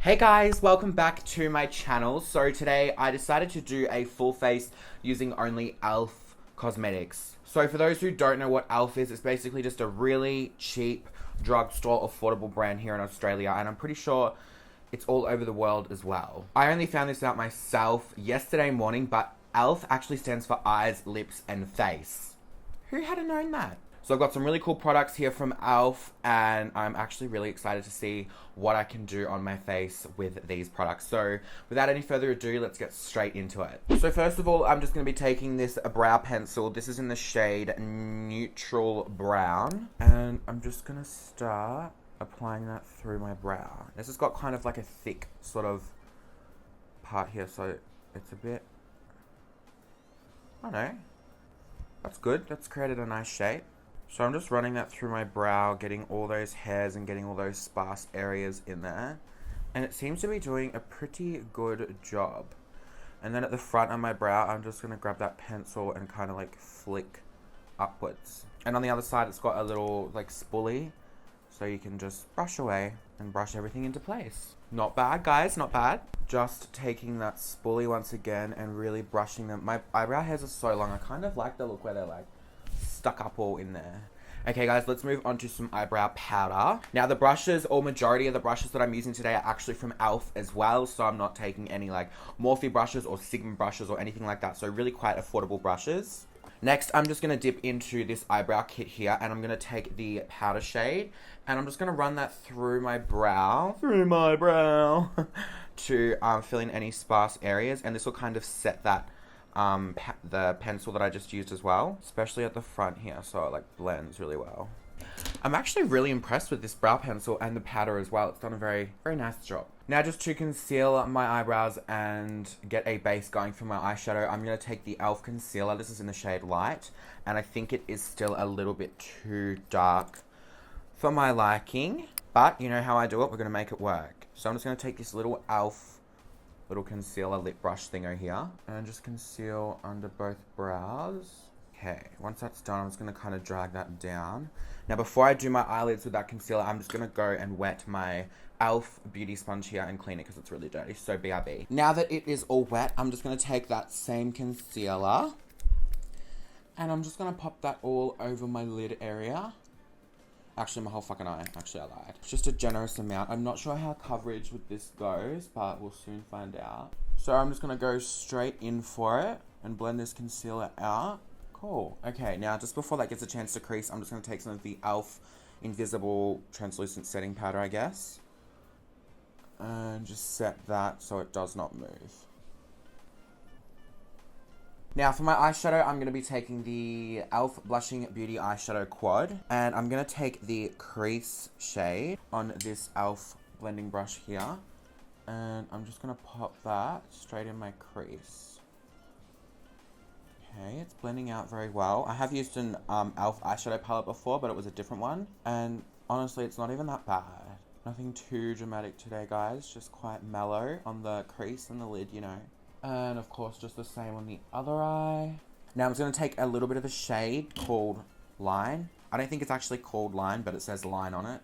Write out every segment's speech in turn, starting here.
Hey guys, welcome back to my channel. So today I decided to do a full face using only E.L.F cosmetics. So for those who don't know what E.L.F is, it's basically just a really cheap drugstore affordable brand here in Australia, and I'm pretty sure it's all over the world as well. I only found this out myself yesterday morning, but E.L.F actually stands for eyes, lips and face. Who had known that? So I've got some really cool products here from E.L.F, and I'm actually really excited to see what I can do on my face with these products. So without any further ado, let's get straight into it. So first of all, I'm just going to be taking this brow pencil. This is in the shade Neutral Brown, and I'm just going to start applying that through my brow. This has got kind of like a thick sort of part here, so it's a bit, I don't know, that's good. That's created a nice shape. So I'm just running that through my brow, getting all those hairs and getting all those sparse areas in there. And it seems to be doing a pretty good job. And then at the front of my brow, I'm just going to grab that pencil and kind of like flick upwards. And on the other side, it's got a little like spoolie, so you can just brush away and brush everything into place. Not bad, guys, not bad. Just taking that spoolie once again and really brushing them. My eyebrow hairs are so long. I kind of like the look where they're like stuck up all in there. Okay guys, let's move on to some eyebrow powder. Now the brushes, or majority of the brushes that I'm using today, are actually from E.L.F as well, so I'm not taking any like Morphe brushes or Sigma brushes or anything like that, so really quite affordable brushes. Next, I'm just going to dip into this eyebrow kit here, and I'm going to take the powder shade, and I'm just going to run that through my brow, to fill in any sparse areas, and this will kind of set that the pencil that I just used as well, especially at the front here, so it like blends really well. I'm actually really impressed with this brow pencil and the powder as well. It's done a very, very nice job. Now just to conceal my eyebrows and get a base going for my eyeshadow, I'm going to take the E.L.F concealer. This is in the shade Light, and I think it is still a little bit too dark for my liking, but you know how I do it, we're going to make it work. So I'm just going to take this little E.L.F little concealer lip brush thingo here, and just conceal under both brows. Okay, once that's done, I'm just going to kind of drag that down. Now before I do my eyelids with that concealer, I'm just going to go and wet my E.L.F beauty sponge here and clean it because it's really dirty, so BRB. Now that it is all wet, I'm just going to take that same concealer and I'm just going to pop that all over my lid area. Actually, my whole fucking eye. Actually, I lied. Just a generous amount. I'm not sure how coverage with this goes, but we'll soon find out. So I'm just going to go straight in for it and blend this concealer out. Cool. Okay, now just before that gets a chance to crease, I'm just going to take some of the E.L.F Invisible Translucent Setting Powder, I guess. And just set that so it does not move. Now for my eyeshadow, I'm going to be taking the E.L.F Blushing Beauty Eyeshadow Quad. And I'm going to take the crease shade on this E.L.F blending brush here. And I'm just going to pop that straight in my crease. Okay, it's blending out very well. I have used an E.L.F eyeshadow palette before, but it was a different one. And honestly, it's not even that bad. Nothing too dramatic today, guys. Just quite mellow on the crease and the lid, you know. And of course, just the same on the other eye. Now I'm just going to take a little bit of a shade called Line. I don't think it's actually called Line, but it says Line on it.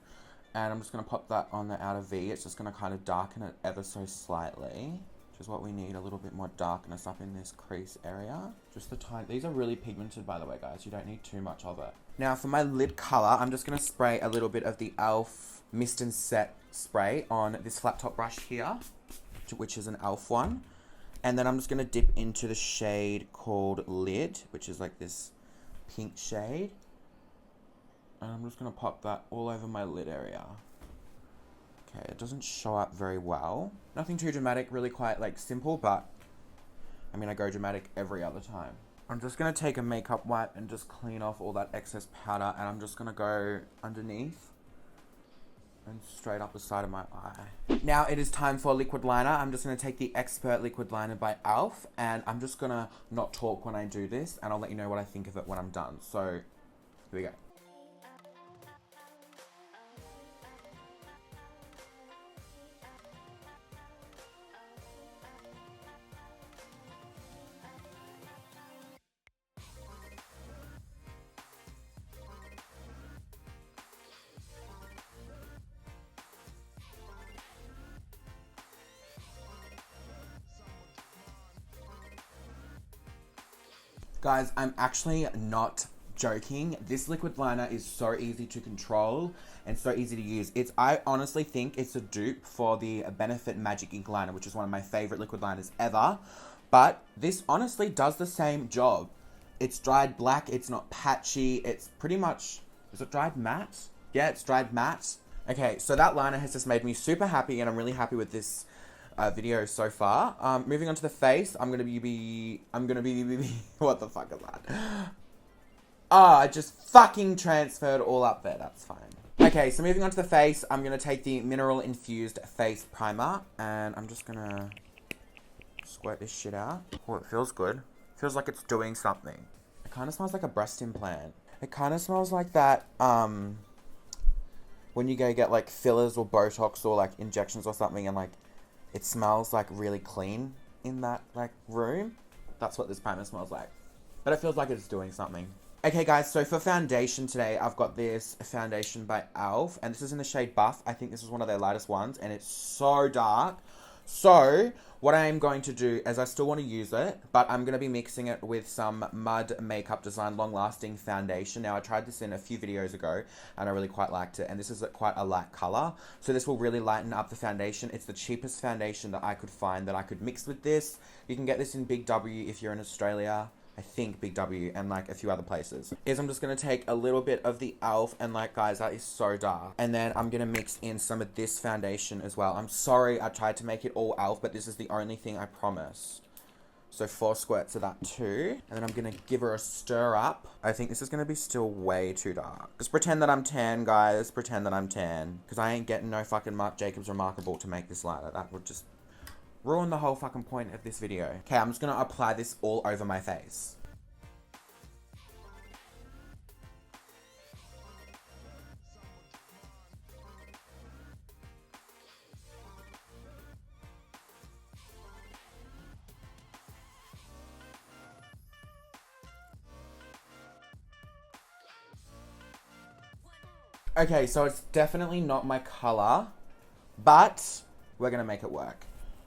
And I'm just going to pop that on the outer V. It's just going to kind of darken it ever so slightly, which is what we need, a little bit more darkness up in this crease area. Just the tiny, these are really pigmented, by the way, guys. You don't need too much of it. Now for my lid color, I'm just going to spray a little bit of the E.L.F Mist and Set spray on this flat top brush here, which is an E.L.F one. And then I'm just going to dip into the shade called Lid, which is like this pink shade. And I'm just going to pop that all over my lid area. Okay, it doesn't show up very well. Nothing too dramatic, really quite like simple, but I mean, I go dramatic every other time. I'm just going to take a makeup wipe and just clean off all that excess powder, and I'm just going to go underneath and straight up the side of my eye. Now it is time for liquid liner. I'm just going to take the Expert Liquid Liner by E.L.F, and I'm just going to not talk when I do this, and I'll let you know what I think of it when I'm done. So, here we go. Guys, I'm actually not joking. This liquid liner is so easy to control and so easy to use. I honestly think it's a dupe for the Benefit Magic Ink Liner, which is one of my favorite liquid liners ever. But this honestly does the same job. It's dried black, it's not patchy, it's pretty much... Is it dried matte? Yeah, it's dried matte. Okay, so that liner has just made me super happy, and I'm really happy with this video so far. Moving on to the face, I'm gonna be what the fuck is that? I just fucking transferred all up there, that's fine. Okay, so moving on to the face, I'm gonna take the Mineral Infused Face Primer, and I'm just gonna squirt this shit out. Oh, it feels good. Feels like it's doing something. It kind of smells like a breast implant. It kind of smells like that, when you go get, like, fillers or Botox or, like, injections or something, and, like, it smells, like, really clean in that, like, room. That's what this primer smells like. But it feels like it's doing something. Okay, guys, so for foundation today, I've got this foundation by E.L.F, and this is in the shade Buff. I think this is one of their lightest ones, and it's so dark. So, what I am going to do is I still want to use it, but I'm going to be mixing it with some Mud Makeup Design Long Lasting Foundation. Now, I tried this in a few videos ago, and I really quite liked it, and this is quite a light color. So this will really lighten up the foundation. It's the cheapest foundation that I could find that I could mix with this. You can get this in Big W if you're in Australia. I think Big W and like a few other places. I'm just going to take a little bit of the E.L.F. and like, guys, that is so dark. And then I'm going to mix in some of this foundation as well. I'm sorry I tried to make it all E.L.F, but this is the only thing I promised. So 4 squirts of that too. And then I'm going to give her a stir up. I think this is going to be still way too dark. Just pretend that I'm tan, guys. Pretend that I'm tan. Because I ain't getting no fucking Marc Jacobs Remarkable to make this lighter. That would just ruin the whole fucking point of this video. Okay, I'm just gonna apply this all over my face. Okay, so it's definitely not my color, but we're gonna make it work.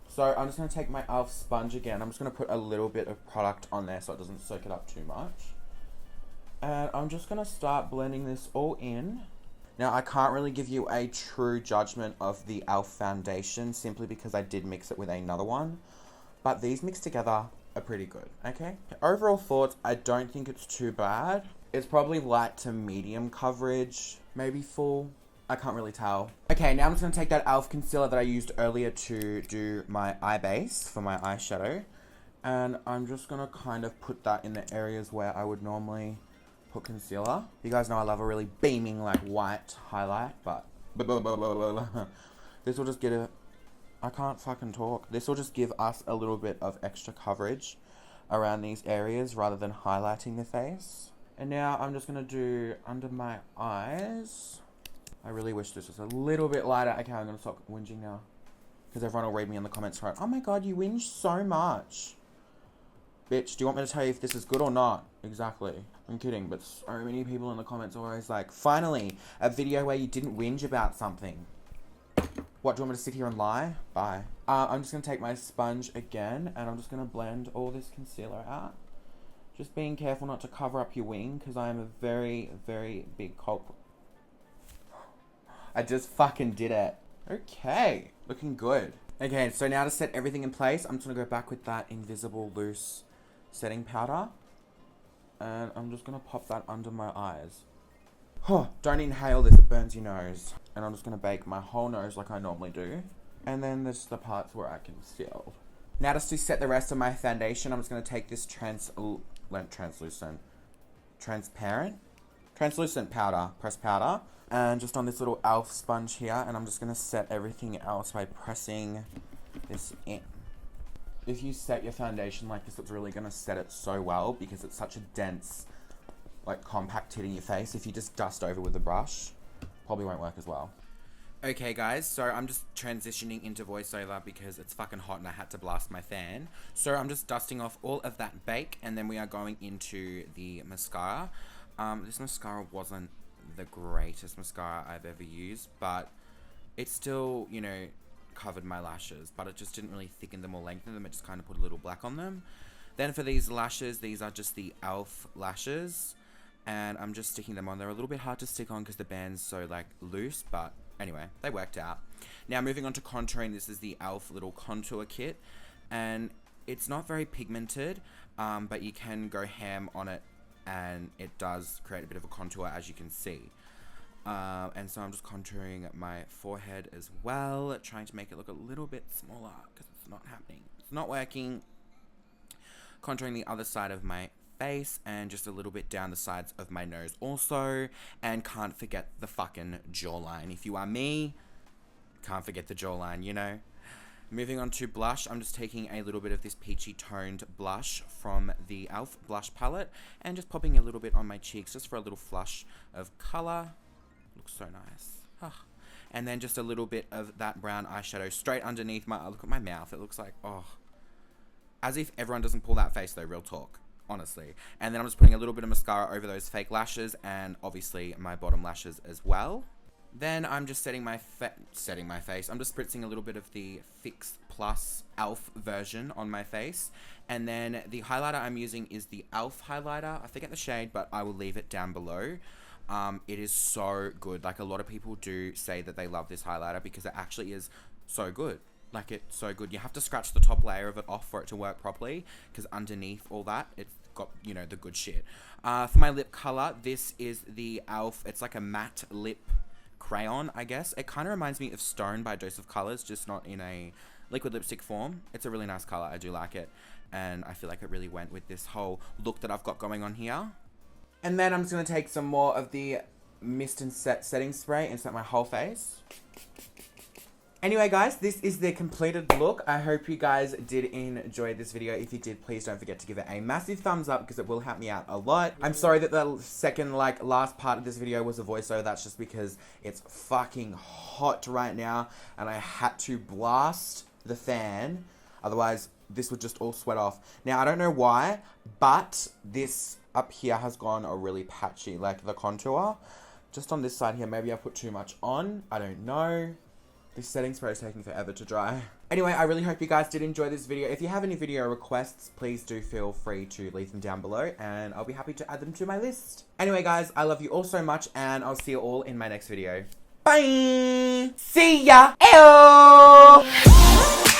So I'm just going to take my E.L.F. sponge again. I'm just going to put a little bit of product on there so it doesn't soak it up too much. And I'm just going to start blending this all in. Now, I can't really give you a true judgment of the E.L.F. foundation simply because I did mix it with another one. But these mixed together are pretty good, okay? Overall thoughts, I don't think it's too bad. It's probably light to medium coverage, maybe full. I can't really tell. Okay, now I'm just going to take that E.L.F. concealer that I used earlier to do my eye base for my eyeshadow. And I'm just going to kind of put that in the areas where I would normally put concealer. You guys know I love a really beaming, like, white highlight, but... This will just get a... I can't fucking talk. This will just give us a little bit of extra coverage around these areas rather than highlighting the face. And now I'm just going to do under my eyes... I really wish this was a little bit lighter. Okay, I'm going to stop whinging now. Because everyone will read me in the comments, right? Oh my god, you whinge so much. Bitch, do you want me to tell you if this is good or not? Exactly. I'm kidding, but so many people in the comments are always like, finally, a video where you didn't whinge about something. What, do you want me to sit here and lie? Bye. I'm just going to take my sponge again, and I'm just going to blend all this concealer out. Just being careful not to cover up your wing, because I am a very, very big culprit. I just fucking did it. Okay, looking good. Okay, so now to set everything in place, I'm just gonna go back with that Invisible Loose setting powder. And I'm just gonna pop that under my eyes. Oh, don't inhale this, it burns your nose. And I'm just gonna bake my whole nose like I normally do. And then there's the parts where I conceal. Now just to set the rest of my foundation, I'm just gonna take this translucent powder, pressed powder. And just on this little E.L.F. sponge here, and I'm just going to set everything else by pressing this in. If you set your foundation like this, it's really going to set it so well because it's such a dense, like, compact hit in your face. If you just dust over with a brush, probably won't work as well. Okay, guys, so I'm just transitioning into voiceover because it's fucking hot and I had to blast my fan. So I'm just dusting off all of that bake, and then we are going into the mascara. This mascara wasn't the greatest mascara I've ever used, but it still, you know, covered my lashes, but it just didn't really thicken them or lengthen them. It just kind of put a little black on them. Then for these lashes, these are just the E.L.F lashes. And I'm just sticking them on. They're a little bit hard to stick on because the band's so like loose, but anyway, they worked out. Now moving on to contouring, this is the E.L.F little contour kit. And it's not very pigmented, but you can go ham on it and it does create a bit of a contour, as you can see. And so I'm just contouring my forehead as well, trying to make it look a little bit smaller because it's not happening. It's not working. Contouring the other side of my face and just a little bit down the sides of my nose also. And can't forget the fucking jawline. If you are me, can't forget the jawline, you know. Moving on to blush, I'm just taking a little bit of this peachy toned blush from the E.L.F blush palette and just popping a little bit on my cheeks just for a little flush of colour. Looks so nice. And then just a little bit of that brown eyeshadow straight underneath my, look at my mouth. It looks like, oh, as if everyone doesn't pull that face though, real talk, honestly. And then I'm just putting a little bit of mascara over those fake lashes and obviously my bottom lashes as well. Then I'm just setting my face. I'm just spritzing a little bit of the Fix Plus E.L.F version on my face. And then the highlighter I'm using is the E.L.F highlighter. I forget the shade, but I will leave it down below. It is so good. Like, a lot of people do say that they love this highlighter because it actually is so good. Like, it's so good. You have to scratch the top layer of it off for it to work properly because underneath all that, it's got, you know, the good shit. For my lip color, this is the E.L.F. It's like a matte lip crayon, I guess. It kind of reminds me of Stone by Dose of Colors, just not in a liquid lipstick form. It's a really nice color. I do like it. And I feel like it really went with this whole look that I've got going on here. And then I'm just going to take some more of the Mist and Set setting spray and set my whole face. Anyway, guys, this is the completed look. I hope you guys did enjoy this video. If you did, please don't forget to give it a massive thumbs up because it will help me out a lot. I'm sorry that the second, last part of this video was a voiceover. That's just because it's fucking hot right now and I had to blast the fan. Otherwise, this would just all sweat off. Now, I don't know why, but this up here has gone a really patchy, like the contour. Just on this side here, maybe I put too much on. I don't know. This setting spray is taking forever to dry. Anyway, I really hope you guys did enjoy this video. If you have any video requests, please do feel free to leave them down below and I'll be happy to add them to my list. Anyway, guys, I love you all so much and I'll see you all in my next video. Bye! See ya! Ew!